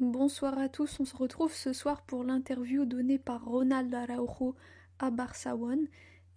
Bonsoir à tous, on se retrouve ce soir pour l'interview donnée par Ronald Araujo à Barça One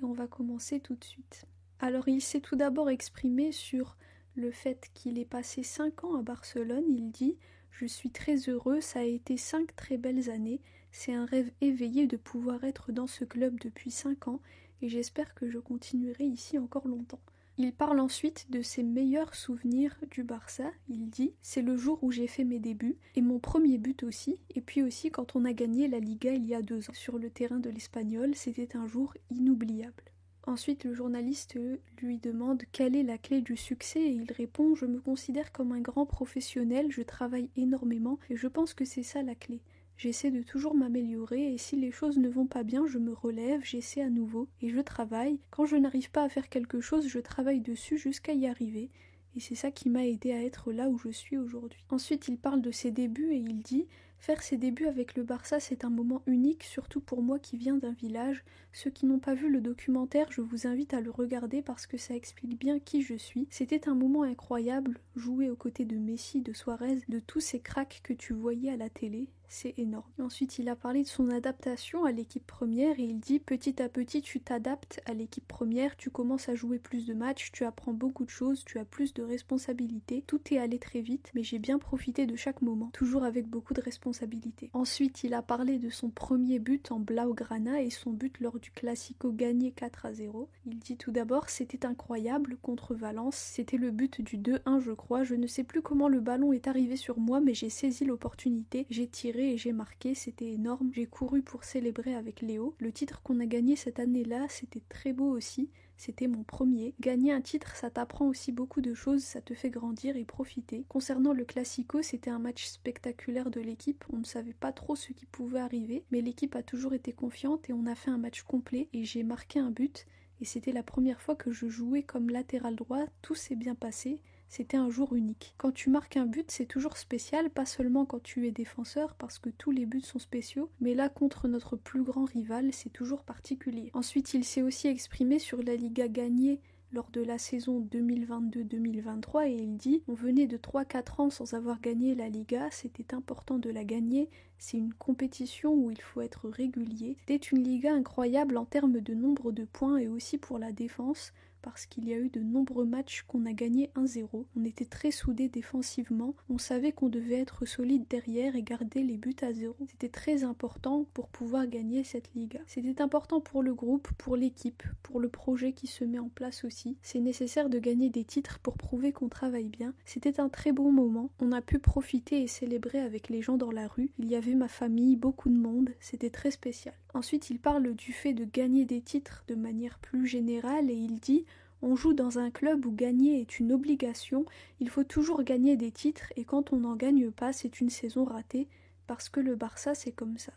et on va commencer tout de suite. Alors il s'est tout d'abord exprimé sur le fait qu'il ait passé 5 ans à Barcelone. Il dit « Je suis très heureux, ça a été 5 très belles années, c'est un rêve éveillé de pouvoir être dans ce club depuis 5 ans et j'espère que je continuerai ici encore longtemps ». Il parle ensuite de ses meilleurs souvenirs du Barça. Il dit « C'est le jour où j'ai fait mes débuts, et mon premier but aussi, et puis aussi quand on a gagné la Liga il y a 2 ans. Sur le terrain de l'Espagnol, c'était un jour inoubliable. » Ensuite, le journaliste lui demande quelle est la clé du succès et il répond « Je me considère comme un grand professionnel, je travaille énormément et je pense que c'est ça la clé. J'essaie de toujours m'améliorer et si les choses ne vont pas bien, je me relève, j'essaie à nouveau et je travaille. Quand je n'arrive pas à faire quelque chose, je travaille dessus jusqu'à y arriver. Et c'est ça qui m'a aidé à être là où je suis aujourd'hui. » Ensuite, il parle de ses débuts et il dit « Faire ses débuts avec le Barça, c'est un moment unique, surtout pour moi qui viens d'un village. Ceux qui n'ont pas vu le documentaire, je vous invite à le regarder parce que ça explique bien qui je suis. C'était un moment incroyable, jouer aux côtés de Messi, de Suarez, de tous ces cracks que tu voyais à la télé. C'est énorme. » Ensuite, il a parlé de son adaptation à l'équipe première et il dit « Petit à petit, tu t'adaptes à l'équipe première, tu commences à jouer plus de matchs, tu apprends beaucoup de choses, tu as plus de responsabilités. Tout est allé très vite, mais j'ai bien profité de chaque moment, toujours avec beaucoup de responsabilités. » Ensuite, il a parlé de son premier but en Blaugrana et son but lors du Classico gagné 4-0. Il dit tout d'abord « C'était incroyable contre Valence, c'était le but du 2-1 je crois, je ne sais plus comment le ballon est arrivé sur moi, mais j'ai saisi l'opportunité, j'ai tiré et j'ai marqué, c'était énorme, j'ai couru pour célébrer avec Léo. Le titre qu'on a gagné cette année-là, c'était très beau aussi, c'était mon premier. Gagner un titre, ça t'apprend aussi beaucoup de choses, ça te fait grandir et profiter. Concernant le Classico, c'était un match spectaculaire de l'équipe, on ne savait pas trop ce qui pouvait arriver, mais l'équipe a toujours été confiante et on a fait un match complet et j'ai marqué un but et c'était la première fois que je jouais comme latéral droit, tout s'est bien passé. C'était un jour unique. Quand tu marques un but, c'est toujours spécial, pas seulement quand tu es défenseur, parce que tous les buts sont spéciaux, mais là, contre notre plus grand rival, c'est toujours particulier. Ensuite, il s'est aussi exprimé sur la Liga gagnée lors de la saison 2022-2023 et il dit « On venait de 3-4 ans sans avoir gagné la Liga, c'était important de la gagner, c'est une compétition où il faut être régulier. C'était une Liga incroyable en termes de nombre de points et aussi pour la défense, parce qu'il y a eu de nombreux matchs qu'on a gagné 1-0. On était très soudés défensivement, on savait qu'on devait être solide derrière et garder les buts à 0. C'était très important pour pouvoir gagner cette Liga. C'était important pour le groupe, pour l'équipe, pour le projet qui se met en place aussi. C'est nécessaire de gagner des titres pour prouver qu'on travaille bien. C'était un très bon moment. On a pu profiter et célébrer avec les gens dans la rue. Il y avait ma famille, beaucoup de monde. C'était très spécial. » Ensuite, il parle du fait de gagner des titres de manière plus générale et il dit « On joue dans un club où gagner est une obligation, il faut toujours gagner des titres et quand on n'en gagne pas, c'est une saison ratée, parce que le Barça, c'est comme ça.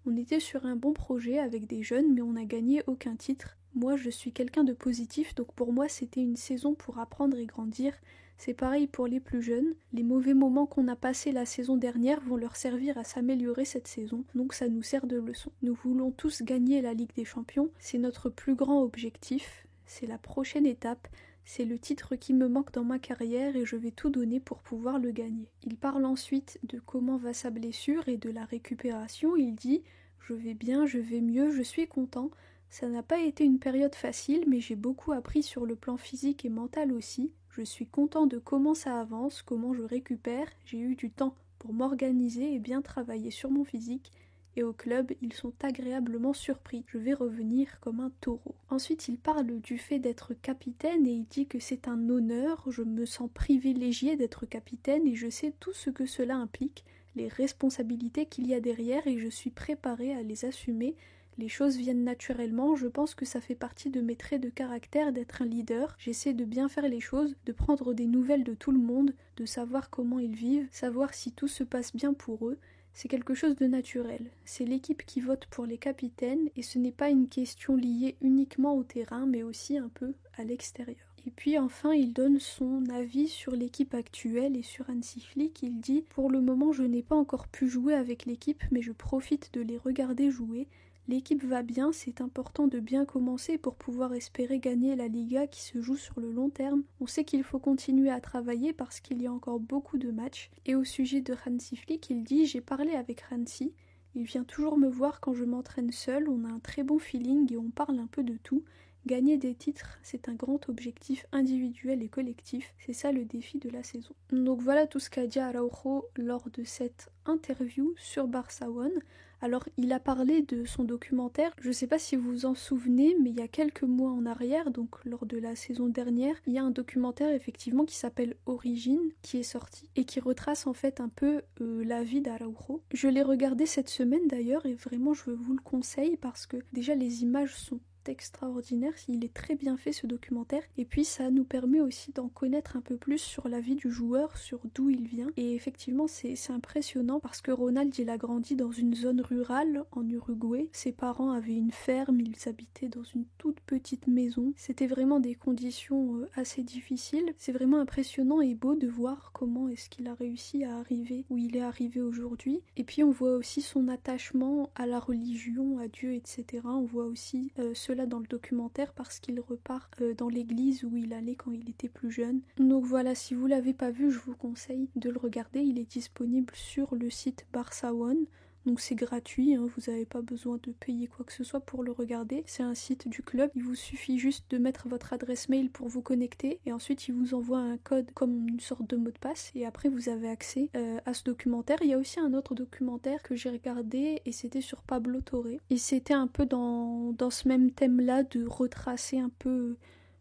On était sur un bon projet avec des jeunes, mais on n'a gagné aucun titre. Moi, je suis quelqu'un de positif, donc pour moi, c'était une saison pour apprendre et grandir. C'est pareil pour les plus jeunes. Les mauvais moments qu'on a passés la saison dernière vont leur servir à s'améliorer cette saison, donc ça nous sert de leçon. Nous voulons tous gagner la Ligue des Champions, c'est notre plus grand objectif, c'est la prochaine étape, c'est le titre qui me manque dans ma carrière et je vais tout donner pour pouvoir le gagner. » Il parle ensuite de comment va sa blessure et de la récupération. Il dit « Je vais bien, je vais mieux, je suis content. Ça n'a pas été une période facile, mais j'ai beaucoup appris sur le plan physique et mental aussi. Je suis content de comment ça avance, comment je récupère, j'ai eu du temps pour m'organiser et bien travailler sur mon physique. Et au club, ils sont agréablement surpris. Je vais revenir comme un taureau. » Ensuite, il parle du fait d'être capitaine et il dit que c'est un honneur, je me sens privilégié d'être capitaine et je sais tout ce que cela implique, les responsabilités qu'il y a derrière et je suis préparé à les assumer. Les choses viennent naturellement, je pense que ça fait partie de mes traits de caractère d'être un leader. J'essaie de bien faire les choses, de prendre des nouvelles de tout le monde, de savoir comment ils vivent, savoir si tout se passe bien pour eux. C'est quelque chose de naturel. C'est l'équipe qui vote pour les capitaines et ce n'est pas une question liée uniquement au terrain mais aussi un peu à l'extérieur. Et puis enfin, il donne son avis sur l'équipe actuelle et sur Hansi Flick. Il dit « Pour le moment, je n'ai pas encore pu jouer avec l'équipe mais je profite de les regarder jouer. L'équipe va bien, c'est important de bien commencer pour pouvoir espérer gagner la Liga qui se joue sur le long terme. On sait qu'il faut continuer à travailler parce qu'il y a encore beaucoup de matchs. Et au sujet de Hansi Flick, il dit « J'ai parlé avec Hansi, il vient toujours me voir quand je m'entraîne seul, on a un très bon feeling et on parle un peu de tout. Gagner des titres, c'est un grand objectif individuel et collectif, c'est ça le défi de la saison. » Donc voilà tout ce qu'a dit Araujo lors de cette interview sur Barça One. Alors il a parlé de son documentaire, je ne sais pas si vous vous en souvenez, mais il y a quelques mois en arrière, donc lors de la saison dernière, il y a un documentaire effectivement qui s'appelle Origine, qui est sorti, et qui retrace en fait un peu la vie d'Araujo. Je l'ai regardé cette semaine d'ailleurs, et vraiment je vous le conseille parce que déjà les images sont extraordinaire, il est très bien fait ce documentaire et puis ça nous permet aussi d'en connaître un peu plus sur la vie du joueur, sur d'où il vient et effectivement c'est impressionnant parce que Ronald il a grandi dans une zone rurale en Uruguay, ses parents avaient une ferme, ils habitaient dans une toute petite maison, c'était vraiment des conditions assez difficiles, c'est vraiment impressionnant et beau de voir comment est-ce qu'il a réussi à arriver où il est arrivé aujourd'hui et puis on voit aussi son attachement à la religion, à Dieu, etc. On voit aussi cela dans le documentaire parce qu'il repart dans l'église où il allait quand il était plus jeune. Donc voilà, si vous l'avez pas vu, je vous conseille de le regarder. Il est disponible sur le site Barça One. Donc c'est gratuit, hein, vous n'avez pas besoin de payer quoi que ce soit pour le regarder. C'est un site du club, il vous suffit juste de mettre votre adresse mail pour vous connecter et ensuite il vous envoie un code comme une sorte de mot de passe et après vous avez accès à ce documentaire. Il y a aussi un autre documentaire que j'ai regardé et c'était sur Pablo Torre et c'était un peu dans ce même thème là de retracer un peu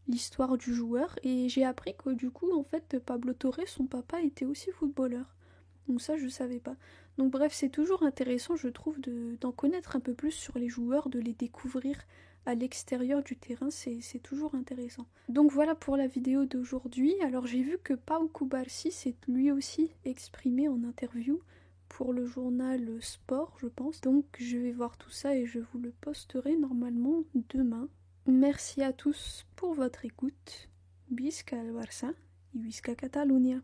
l'histoire du joueur et j'ai appris que du coup en fait Pablo Torre, son papa était aussi footballeur. Donc ça je savais pas. Donc bref, c'est toujours intéressant je trouve d'en connaître un peu plus sur les joueurs, de les découvrir à l'extérieur du terrain, c'est toujours intéressant. Donc voilà pour la vidéo d'aujourd'hui. Alors j'ai vu que Pau Cubarsí s'est lui aussi exprimé en interview pour le journal Sport je pense. Donc je vais voir tout ça et je vous le posterai normalement demain. Merci à tous pour votre écoute. Visca el Barça et Visca Catalunya.